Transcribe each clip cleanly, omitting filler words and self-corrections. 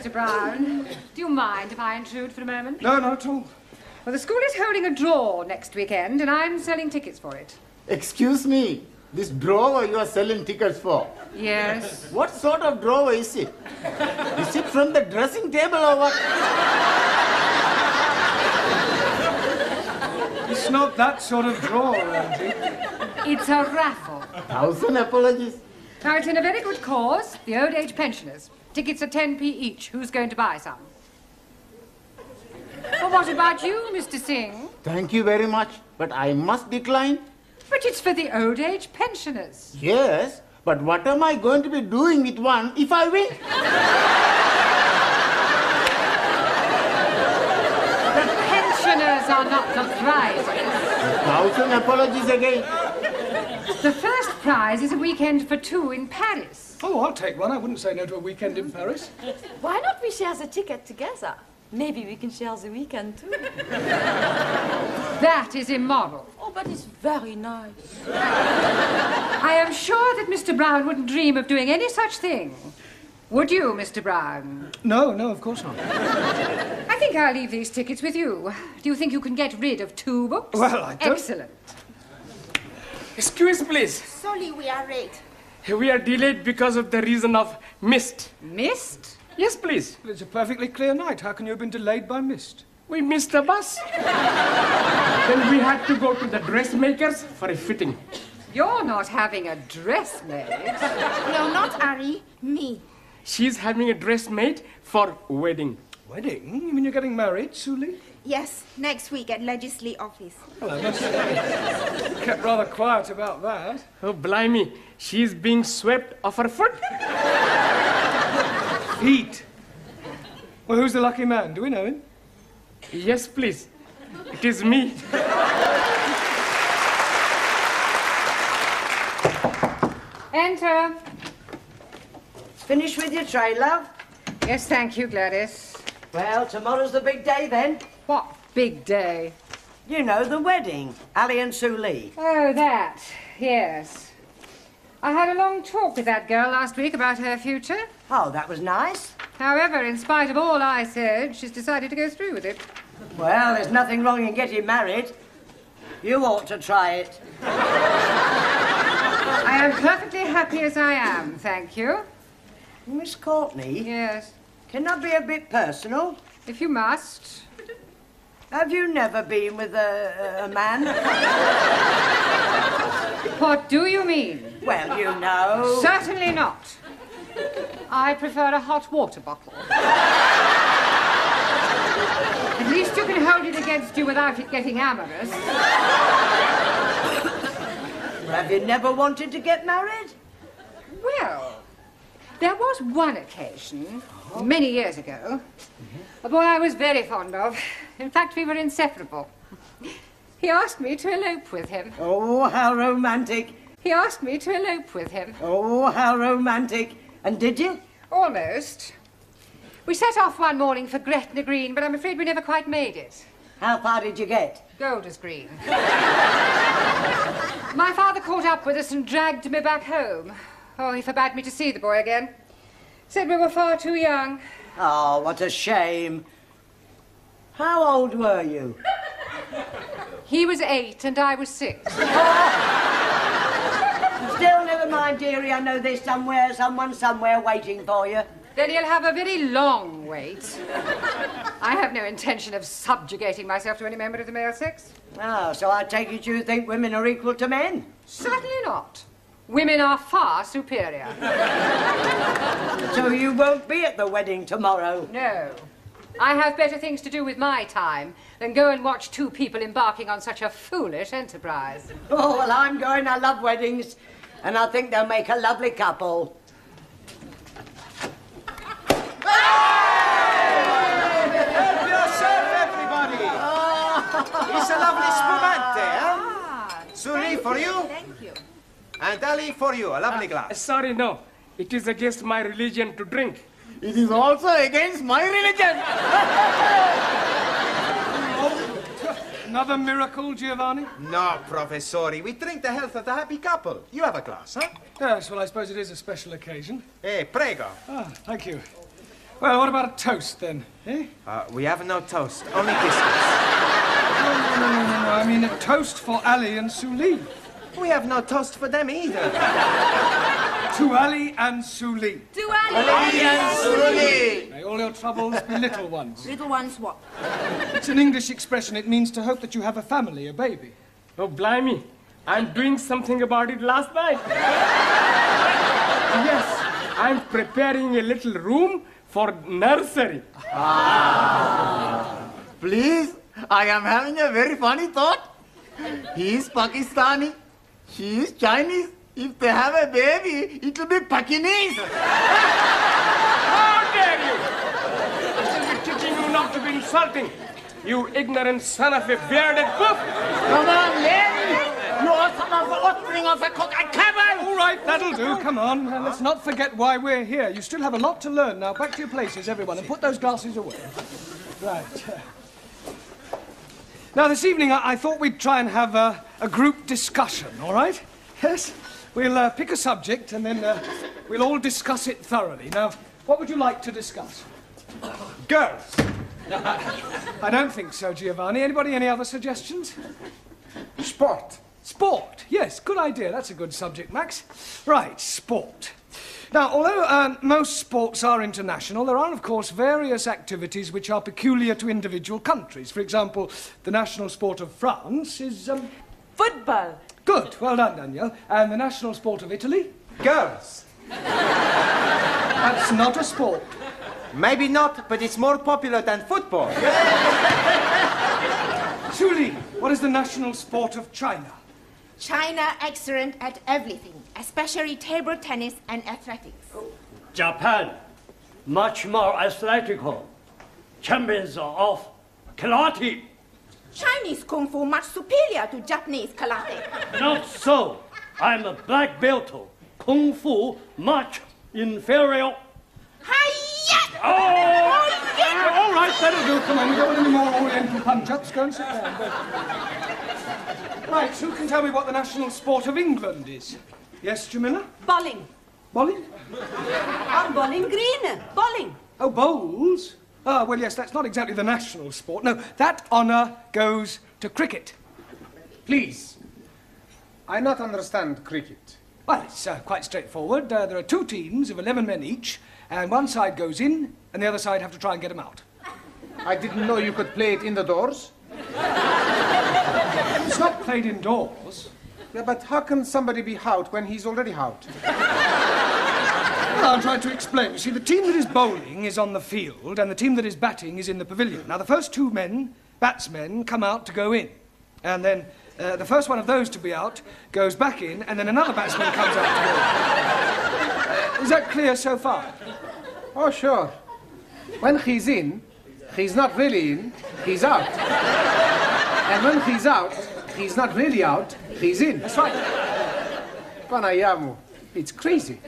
Mr. Brown. Do you mind if I intrude for a moment? No, not at all. Well, the school is holding a draw next weekend, and I'm selling tickets for it. Excuse me, this drawer you are selling tickets for? Yes. What sort of drawer is it? Is it from the dressing table or what? It's not that sort of drawer, Angie. It's a raffle. 1,000 apologies. Now, it's in a very good cause, the old age pensioners. Tickets are 10p each. Who's going to buy some? Well, what about you, Mr. Singh? Thank you very much, but I must decline. But it's for the old age pensioners. Yes, but what am I going to be doing with one if I win? The pensioners are not the prizes. 1,000 apologies again. The first prize is a weekend for two in Paris. Oh, I'll take one. I wouldn't say no to a weekend in Paris. Why not we share the ticket together? Maybe we can share the weekend too. That is immoral. Oh, but it's very nice. I am sure that Mr. Brown wouldn't dream of doing any such thing. Would you, Mr. Brown? No, of course not. I think I'll leave these tickets with you. Do you think you can get rid of 2 books? Well, I don't... Excellent. Excuse, please. Sorry, we are late. We are delayed because of the reason of mist. Mist? Yes, please. Well, it's a perfectly clear night. How can you have been delayed by mist? We missed the bus. Then we had to go to the dressmakers for a fitting. You're not having a dress made. No, not Ari, me. She's having a dress made for wedding. Wedding? You mean you're getting married, Suli? Yes, next week at Legislative Office. Well, I must say, kept rather quiet about that. Oh, blimey. She's being swept off her foot. Feet. Well, who's the lucky man? Do we know him? Yes, please. It is me. Enter. Finished with your tray, love? Yes, thank you, Gladys. Well, tomorrow's the big day then. What big day? You know, the wedding. Ali and Sue Lee. Oh, that. Yes. I had a long talk with that girl last week about her future. Oh, that was nice. However, in spite of all I said, she's decided to go through with it. Well, there's nothing wrong in getting married. You ought to try it. I am perfectly happy as I am, thank you. Miss Courtney? Yes. Can I be a bit personal? If you must. Have you never been with a man? What do you mean? Well, you know. Certainly not. I prefer a hot water bottle. At least you can hold it against you without it getting amorous. Have you never wanted to get married? Well, there was one occasion, many years ago, a boy I was very fond of. In fact, we were inseparable. He asked me to elope with him. Oh, how romantic. He asked me to elope with him. Oh, how romantic. And did you? Almost. We set off one morning for Gretna Green, but I'm afraid we never quite made it. How far did you get? Golders Green. My father caught up with us and dragged me back home. Oh, he forbade me to see the boy again. Said we were far too young. Oh, what a shame. How old were you? He was 8 and I was 6. Still, never mind, dearie. I know there's someone somewhere waiting for you. Then you'll have a very long wait. I have no intention of subjugating myself to any member of the male sex. Oh, so I take it you think women are equal to men? Certainly not. Women are far superior. So you won't be at the wedding tomorrow? No. I have better things to do with my time than go and watch 2 people embarking on such a foolish enterprise. Oh, well, I'm going. I love weddings. And I think they'll make a lovely couple. Help yourself, everybody! It's a lovely spumante, eh? Suri, for you. Thank you. And Ali, for you. A lovely glass. Sorry, no. It is against my religion to drink. It is also against my religion. Another miracle, Giovanni? No, Professori. We drink the health of the happy couple. You have a glass, huh? Yes, well, I suppose it is a special occasion. Prego. Ah, thank you. Well, what about a toast, then? Eh? We have no toast, only biscuits. No. I mean a toast for Ali and Suli. We have no toast for them either. To Ali and Suli. To Ali. May all your troubles be little ones. Little ones what? It's an English expression. It means to hope that you have a family, a baby. Oh, blimey. I'm doing something about it last night. Yes, I'm preparing a little room for nursery. Please, I am having a very funny thought. He is Pakistani. She is Chinese. If they have a baby, it will be Pakinese. How dare you! I shall be teaching you not to be insulting, you ignorant son of a bearded buff! Come on, Len. You are son of the offspring of a cock and camel. All right, that'll do. Come on. And let's not forget why we're here. You still have a lot to learn. Now, back to your places, everyone, and put those glasses away. Right. Now, this evening, I thought we'd try and have a group discussion, all right? Yes? We'll pick a subject, and then we'll all discuss it thoroughly. Now, what would you like to discuss? Girls. I don't think so, Giovanni. Anybody, any other suggestions? Sport. Sport, yes, good idea. That's a good subject, Max. Right, sport. Now, although most sports are international, there are, of course, various activities which are peculiar to individual countries. For example, the national sport of France is... Football. Good, well done, Danielle. And the national sport of Italy? Girls. That's not a sport. Maybe not, but it's more popular than football. Suli, what is the national sport of China? China excellent at everything, especially table tennis and athletics. Japan, much more athletical. Champions of karate. Chinese kung fu much superior to Japanese karate. Not so. I'm a black belt. Kung fu much inferior. Hi-ya! All right, that'll do. Come on, we don't want any more Oriental punch-ups. Go and sit down. Go. Right, who can tell me what the national sport of England is? Yes, Jamila? Bowling. Bowling? Bowling green. Bowling. Oh, bowls? Ah, well, yes, that's not exactly the national sport. No, that honour goes to cricket. Please. I not understand cricket. Well, it's quite straightforward. There are two teams of 11 men each, and one side goes in, and the other side have to try and get them out. I didn't know you could play it indoors. It's not played indoors. Yeah, but how can somebody be out when he's already out? Well, I'll try to explain. You see, the team that is bowling is on the field, and the team that is batting is in the pavilion. Now, the first two men, batsmen, come out to go in. And then the first one of those to be out goes back in, and then another batsman comes out to go in. Is that clear so far? Oh, sure. When he's in, he's not really in, he's out. And when he's out, he's not really out, he's in. That's right. Panayamu, it's crazy.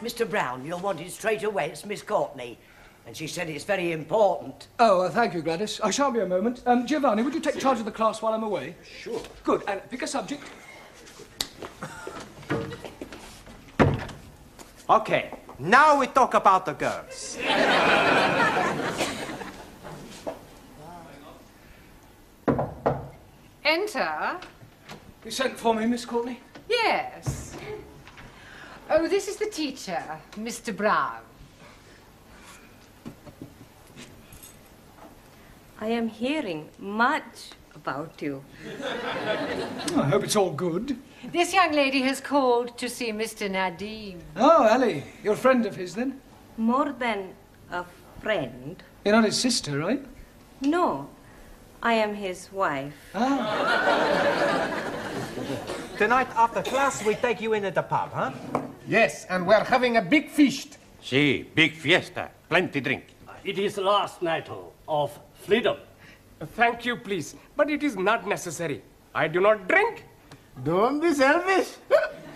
Mr. Brown, you're wanted straight away. It's Miss Courtney. And she said it's very important. Oh, thank you, Gladys. I shan't be a moment. Giovanni, would you take charge of the class while I'm away? Sure. Good. And pick a subject. Okay, now we talk about the girls. Enter. You sent for me, Miss Courtney? Yes. Oh, this is the teacher, Mr. Brown. I am hearing much about you. I hope it's all good. This young lady has called to see Mr. Nadim. Oh, Ali, you're a friend of his, then? More than a friend. You're not his sister, right? No, I am his wife. Tonight after class, we take you in at the pub, huh? Yes, and we're having a big feast. Si, big fiesta. Plenty drink. It is last night of freedom. Thank you, please. But it is not necessary. I do not drink. Don't be selfish.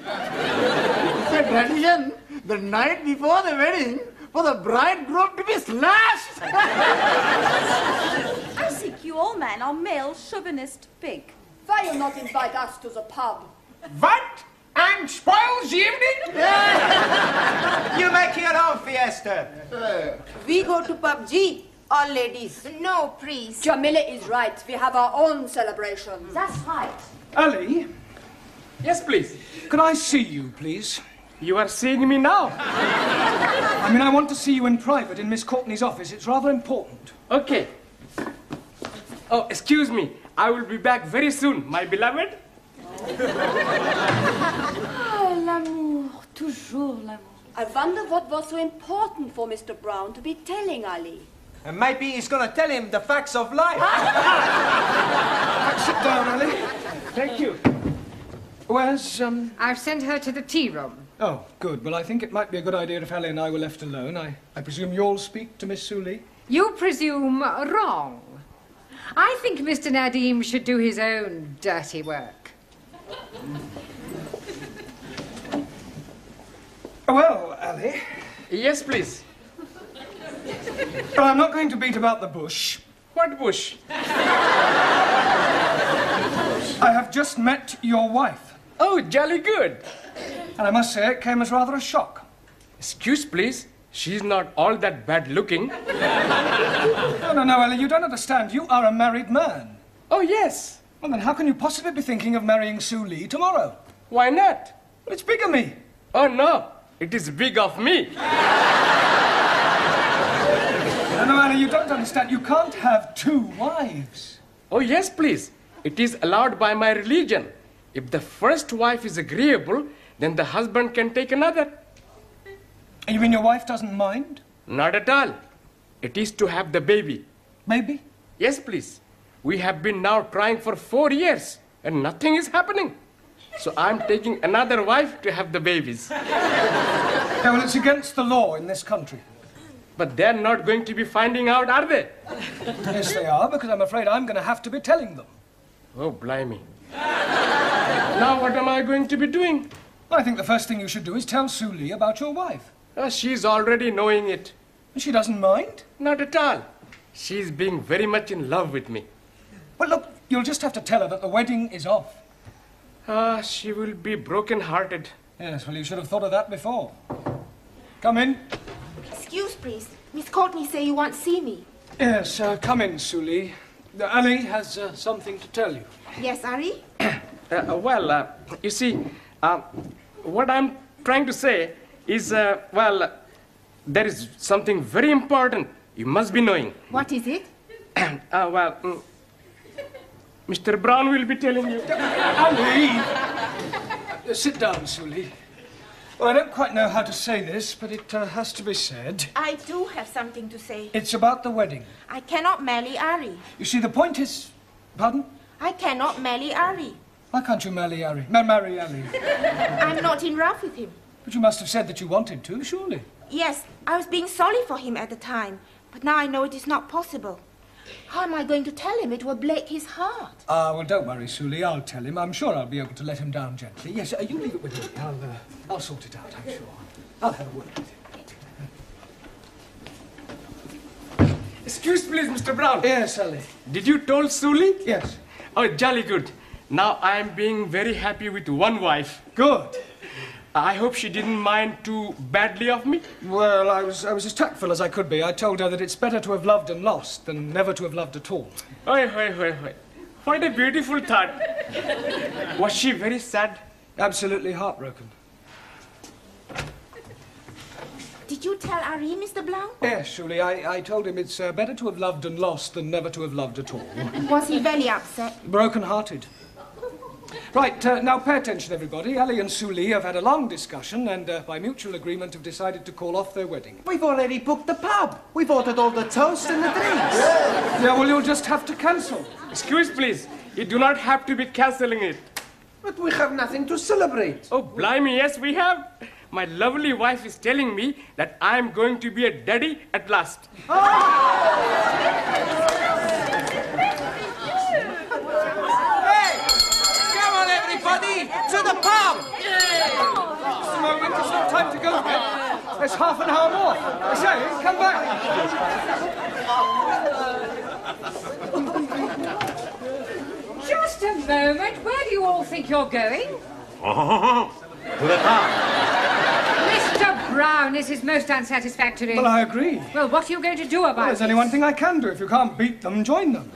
It's a tradition the night before the wedding for the bridegroom to be slashed. I think you all men are male chauvinist pig. Why you not invite us to the pub? What? And spoils the evening? You make your own fiesta. Esther? We go to PUBG, all ladies. No, please. Jamila is right. We have our own celebrations. That's right. Ali, Yes, please. could I see you, please? You are seeing me now. I mean, I want to see you in private in Miss Courtney's office. It's rather important. Okay. Oh, excuse me. I will be back very soon, my beloved. Ah, l'amour, toujours l'amour. I wonder what was so important for Mr. Brown to be telling Ali. And maybe he's going to tell him the facts of life. Sit down, Ali. Thank you. Where's, I've sent her to the tea room. Oh, good. Well, I think it might be a good idea if Ali and I were left alone. I presume you'll speak to Miss Sully? You presume wrong. I think Mr. Nadim should do his own dirty work. Well, Ali, Yes, please. well, I'm not going to beat about the bush. What bush? I have just met your wife, Oh, jolly good. and I must say it came as rather a shock. Excuse, please. She's not all that bad looking. No, Ali, you don't understand. You are a married man. Oh, yes. Well, then how can you possibly be thinking of marrying Sue Lee tomorrow? Why not? Well, it's bigamy. Oh, no. It is big of me. No, Ali, you don't understand. You can't have two wives. Oh, yes, please. It is allowed by my religion. If the first wife is agreeable, then the husband can take another. And you mean your wife doesn't mind? Not at all. It is to have the baby. Maybe. Yes, please. We have been now trying for 4 years, and nothing is happening. So I'm taking another wife to have the babies. Yeah, well, it's against the law in this country. But they're not going to be finding out, are they? Yes, they are, because I'm afraid I'm going to have to be telling them. Oh, blimey. Now what am I going to be doing? I think the first thing you should do is tell Sue Lee about your wife. She's already knowing it. She doesn't mind? Not at all. She's being very much in love with me. Well, look, you'll just have to tell her that the wedding is off. She will be broken-hearted. Yes, well, you should have thought of that before. Come in. Excuse, please. Miss Courtney say you want to see me. Yes, come in, Sue Lee. Ali has something to tell you. Yes, Ari? You see, what I'm trying to say is, there is something very important you must be knowing. What is it? Mr. Brown will be telling you. Ali! Sit down, Sue Lee. Well, I don't quite know how to say this, but it has to be said. I do have something to say. It's about the wedding. I cannot marry Ari. You see, the point is... Pardon? I cannot marry Ari. Why can't you marry Ali? Marry Ali? I'm not in love with him. But you must have said that you wanted to, surely. Yes, I was being sorry for him at the time, but now I know it is not possible. How am I going to tell him? It will break his heart. Well, don't worry, Sue Lee. I'll tell him. I'm sure I'll be able to let him down gently. Yes, you leave it with me. I'll sort it out, I'm sure. I'll have a word with him. Excuse, please, Mr. Brown. Yes, Ali. Did you told Sully? Yes. Oh, jolly good. Now I'm being very happy with one wife. Good. I hope she didn't mind too badly of me. Well, I was as tactful as I could be. I told her that it's better to have loved and lost than never to have loved at all. Oi. What a beautiful thought. Was she very sad? Absolutely heartbroken. Did you tell Ari, Mr. Blanc? Yes, Julie, I told him it's better to have loved and lost than never to have loved at all. Was he very upset? Broken-hearted. Right, now pay attention, everybody. Ali and Sue Lee have had a long discussion and, by mutual agreement, have decided to call off their wedding. We've already booked the pub. We've ordered all the toast and the drinks. Yeah, well, you'll just have to cancel. Excuse, please. You do not have to be cancelling it. But we have nothing to celebrate. Oh, blimey, yes, we have. My lovely wife is telling me that I'm going to be a daddy at last. Everybody, to the pub! Just a moment, there's no time to go yet. There's half an hour more. I say, come back. Just a moment. Where do you all think you're going? To the top. Mr. Brown, this is most unsatisfactory. Well, I agree. Well, what are you going to do about it? Well, there's only one thing I can do. If you can't beat them, join them.